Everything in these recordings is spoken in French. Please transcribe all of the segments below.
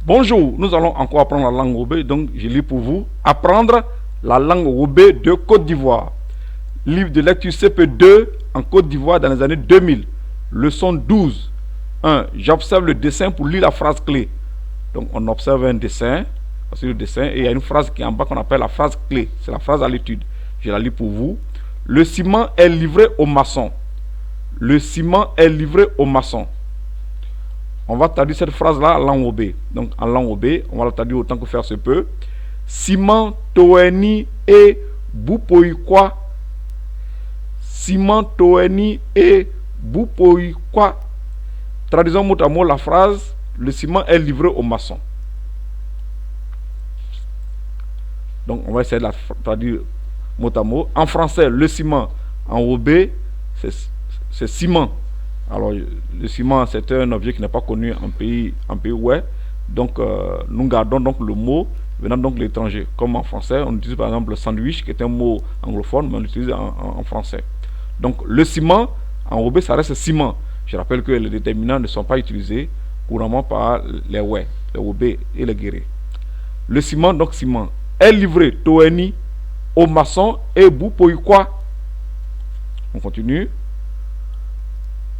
Bonjour, nous allons encore apprendre la langue Wobé, donc je lis pour vous. Apprendre la langue Wobé de Côte d'Ivoire. Livre de lecture CP2 en Côte d'Ivoire dans les années 2000. Leçon 12. 1. J'observe le dessin pour lire la phrase clé. Donc on observe un dessin, voici le dessin, et il y a une phrase qui est en bas qu'on appelle la phrase clé. C'est la phrase à l'étude. Je la lis pour vous. Le ciment est livré au maçon. Le ciment est livré au maçon. On va traduire cette phrase-là en langue Wobé. Donc, en langue Wobé, on va la traduire autant que faire se peut. Ciment toeni et bupoikwa. Ciment toeni et bupoikwa. Traduisons mot à mot la phrase. Le ciment est livré au maçon. Donc, on va essayer de la traduire mot à mot. En français, le ciment en Wobé, c'est ciment. Alors, le ciment, c'est un objet qui n'est pas connu en pays ouais. Donc, nous gardons donc le mot venant donc de l'étranger. Comme en français, on utilise par exemple le sandwich, qui est un mot anglophone, mais on l'utilise en français. Donc, le ciment, en Wobé, ça reste ciment. Je rappelle que les déterminants ne sont pas utilisés couramment par les ouais, les Wobé et les guérés. Le ciment, donc ciment, est livré toeni au maçon et bupoikwa. On continue.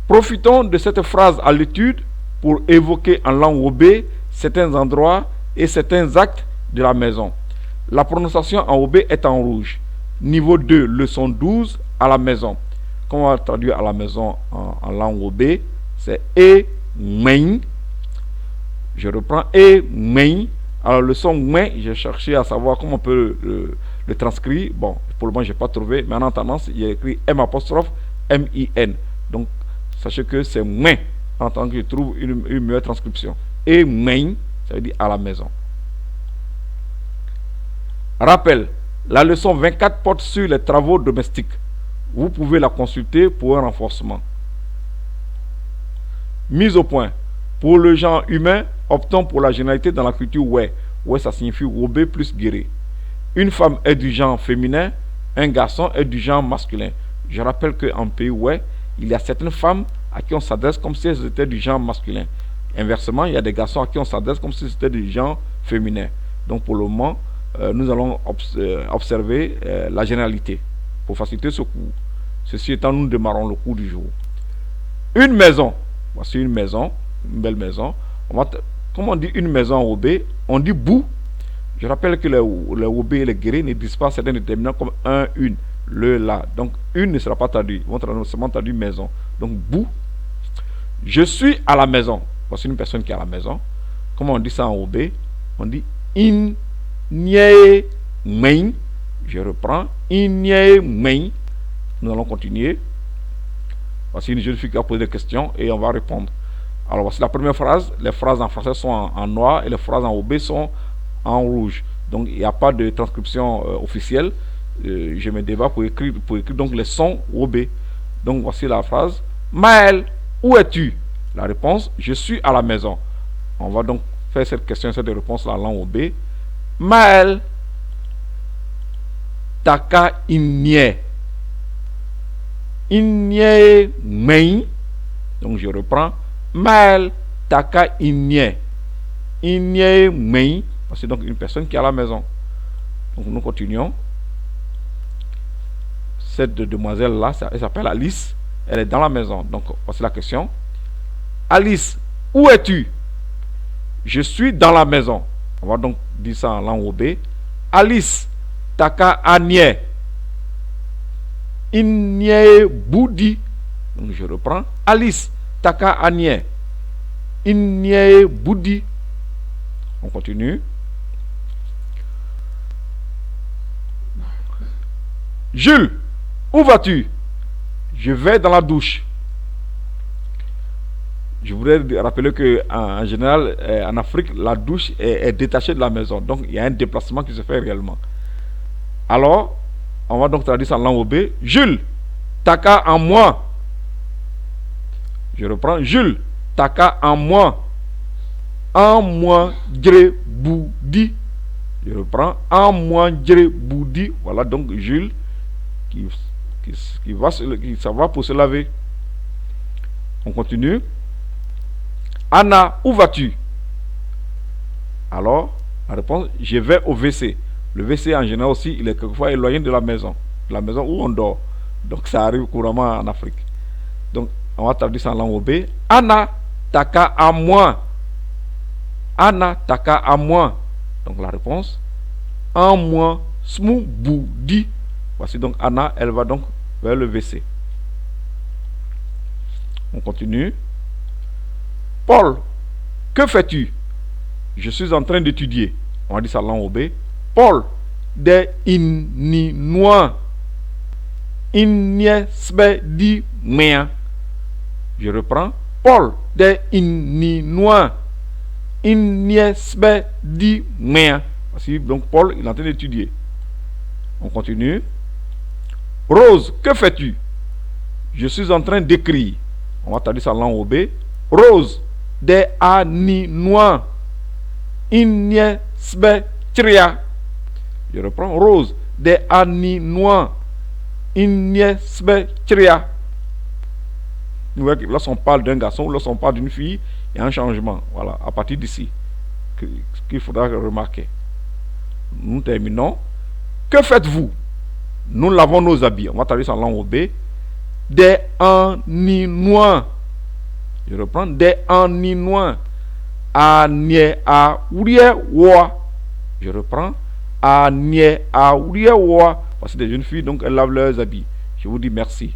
Profitons de cette phrase à l'étude pour évoquer en langue Wobé certains endroits et certains actes de la maison. La prononciation en Wobé est en rouge. Niveau 2, leçon 12, à la maison. Comment on va traduire à la maison en langue Wobé? C'est e main. Je reprends e main. Alors le son main, j'ai cherché à savoir comment on peut le transcrire. Bon, pour le moment, je n'ai pas trouvé, mais en attendant, il y a écrit M'-M-I-N. Donc, sachez que c'est main, en tant que je trouve une meilleure transcription. Et main, ça veut dire à la maison. Rappel, la leçon 24 porte sur les travaux domestiques. Vous pouvez la consulter pour un renforcement. Mise au point. Pour le genre humain, optons pour la généralité dans la culture ouais. Ouais, ça signifie Wobé plus guéré. Une femme est du genre féminin, un garçon est du genre masculin. Je rappelle qu'en pays ouais, il y a certaines femmes à qui on s'adresse comme si elles étaient du genre masculin. Inversement, il y a des garçons à qui on s'adresse comme si c'était du genre féminin. Donc pour le moment, nous allons observer la généralité pour faciliter ce cours. Ceci étant, nous démarrons le cours du jour. Une maison. Voici une maison, une belle maison. Comment on dit une maison en Wobé? On dit bou. Je rappelle que les Wobé et les guéris ne disent pas certains déterminants comme un, une. Le, la. Donc, une ne sera pas traduit. Ils vont seulement traduire maison. Donc, bou. Je suis à la maison. Voici une personne qui est à la maison. Comment on dit ça en Wobé? On dit in nye main. Je reprends. In nye main. Nous allons continuer. Voici une jeune fille qui a posé des questions et on va répondre. Alors, voici la première phrase. Les phrases en français sont en noir et les phrases en Wobé sont en rouge. Donc, il n'y a pas de transcription officielle. Je me débat pour écrire donc les sons Wobé. Donc voici la phrase. Maël, où es-tu? La réponse, je suis à la maison. On va donc faire cette question, cette réponse là en langue Wobé. Maël, taka inye. Inye main. Donc je reprends. Maël, taka inye. Inye main. C'est donc une personne qui est à la maison. Donc nous continuons. Cette demoiselle-là, elle s'appelle Alice. Elle est dans la maison. Donc, voici la question. Alice, où es-tu? Je suis dans la maison. On va donc dire ça en langue Wobé. Alice, taka anye. Inye boudi. Donc, je reprends. Alice, taka anye. Inye boudi. On continue. Jules, où vas-tu? Je vais dans la douche. Je voudrais rappeler que en général, en Afrique, la douche est détachée de la maison. Donc, il y a un déplacement qui se fait réellement. Alors, on va donc traduire ça en langue Wobé. Jules, taka en moi. Je reprends. Jules, taka en moi. En moi, djre boudi. Je reprends. En moi, djre boudi. Voilà donc Jules qui s'en va pour se laver. On continue. Anna, où vas-tu? Alors, la réponse, je vais au WC. Le WC en général aussi, il est quelquefois éloigné de la maison où on dort. Donc ça arrive couramment en Afrique. Donc on va traduire ça en langue OB. Ana taka à moi. Ana taka à moi. Donc la réponse, en moi, smou boudi. Voici donc Anna, elle va donc vers le WC. On continue. Paul, que fais-tu? Je suis en train d'étudier. On va dire ça en langue OB. Paul, de inni noa. Iniesbe di mea. Je reprends. Paul, de inni noa. Iniesbe di mea. Voici donc Paul, il est en train d'étudier. On continue. Rose, que fais-tu? Je suis en train d'écrire. On va traduire ça en langue OB. Rose, de ani noa. Iniesbe tria. Je reprends. Rose, de ani noa. Iniesbe tria. Lorsqu'on parle d'un garçon, lorsqu'on parle d'une fille, il y a un changement. Voilà, à partir d'ici, qu'il faudra remarquer. Nous terminons. Que faites-vous? Nous lavons nos habits. On va traduire ça en langue OB. Des aninois. Je reprends. Des aninois. Anie a ourie wa. Je reprends. Anie a ourie wa. Parce que des jeunes filles, donc elles lavent leurs habits. Je vous dis merci.